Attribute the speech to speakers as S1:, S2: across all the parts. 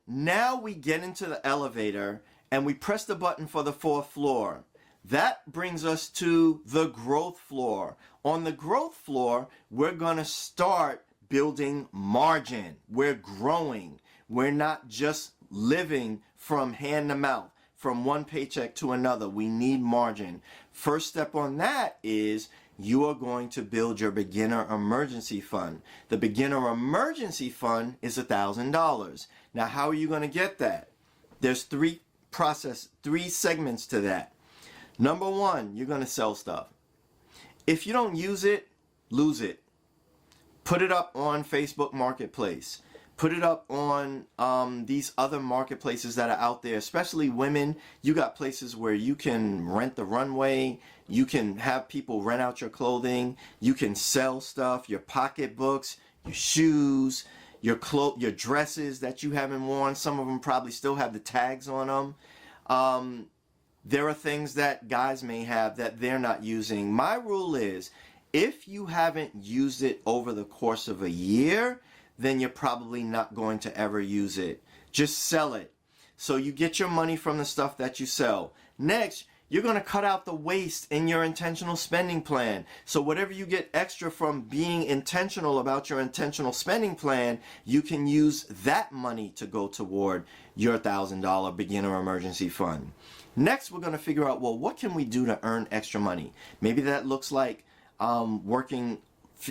S1: now we get into the elevator and we press the button for the 4th floor. That brings us to the growth floor. On the growth floor, we're going to start building margin. We're growing. We're not just living from hand to mouth, from one paycheck to another. We need margin. First step on that is you are going to build your beginner emergency fund. The beginner emergency fund is $1,000. Now, how are you going to get that? There's three segments to that. Number one, you're going to sell stuff. If you don't use it, lose it. Put it up on Facebook Marketplace. Put it up on these other marketplaces that are out there, especially women. You got places where you can rent the runway. You can have people rent out your clothing. You can sell stuff, your pocketbooks, your shoes, your dresses that you haven't worn. Some of them probably still have the tags on them. There are things that guys may have that they're not using. My rule is, if you haven't used it over the course of a year, then you're probably not going to ever use it. Just sell it. So you get your money from the stuff that you sell. Next, you're going to cut out the waste in your intentional spending plan. So whatever you get extra from being intentional about your intentional spending plan, you can use that money to go toward your $1,000 beginner emergency fund. Next, we're going to figure out, well, what can we do to earn extra money? Maybe that looks like working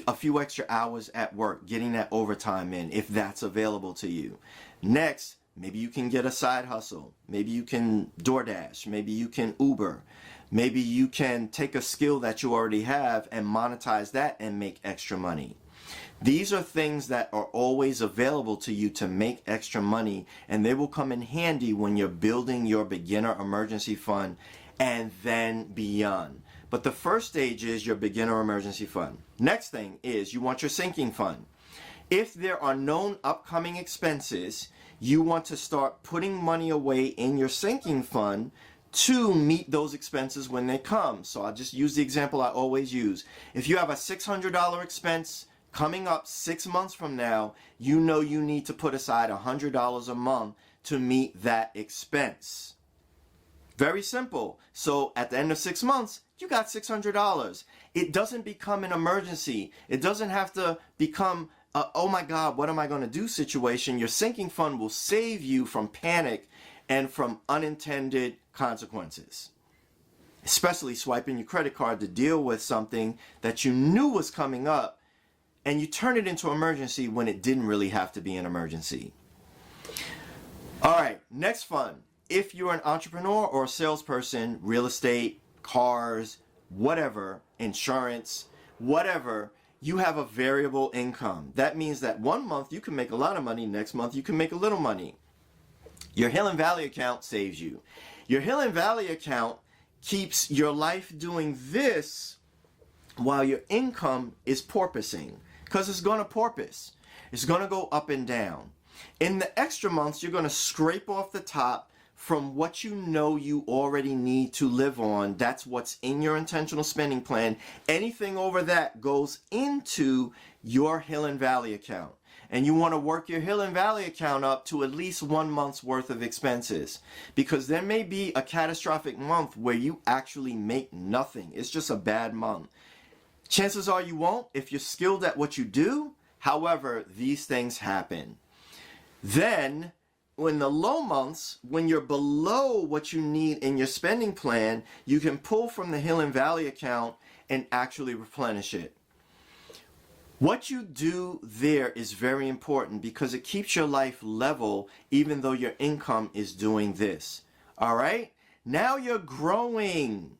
S1: a few extra hours at work, getting that overtime in if that's available to you. Next, maybe you can get a side hustle. Maybe you can DoorDash. Maybe you can Uber. Maybe you can take a skill that you already have and monetize that and make extra money. These are things that are always available to you to make extra money, and they will come in handy when you're building your beginner emergency fund and then beyond. But the first stage is your beginner emergency fund. Next thing is you want your sinking fund. If there are known upcoming expenses, you want to start putting money away in your sinking fund to meet those expenses when they come. So I'll just use the example I always use. If you have a $600 expense coming up 6 months from now, you know you need to put aside $100 a month to meet that expense. Very simple. So at the end of 6 months, you got $600. It doesn't become an emergency. It doesn't have to become a, oh my God, what am I going to do situation. Your sinking fund will save you from panic and from unintended consequences. Especially swiping your credit card to deal with something that you knew was coming up, and you turn it into an emergency when it didn't really have to be an emergency. All right, next fund. If you're an entrepreneur or a salesperson, real estate, cars, whatever, insurance, whatever, you have a variable income. That means that 1 month you can make a lot of money, next month you can make a little money. Your Hill and Valley account saves you. Your Hill and Valley account keeps your life doing this while your income is porpoising, because it's going to porpoise. It's going to go up and down. In the extra months, you're going to scrape off the top from what you know you already need to live on. That's what's in your intentional spending plan. Anything over that goes into your Hill and Valley account. And you want to work your Hill and Valley account up to at least 1 month's worth of expenses, because there may be a catastrophic month where you actually make nothing. It's just a bad month. Chances are you won't if you're skilled at what you do. However, these things happen. Then, in the low months, when you're below what you need in your spending plan, you can pull from the Hill and Valley account and actually replenish it. What you do there is very important because it keeps your life level even though your income is doing this. All right? Now you're growing.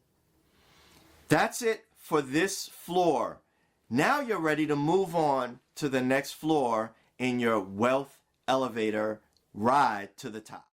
S1: That's it for this floor. Now you're ready to move on to the next floor in your wealth elevator ride to the top.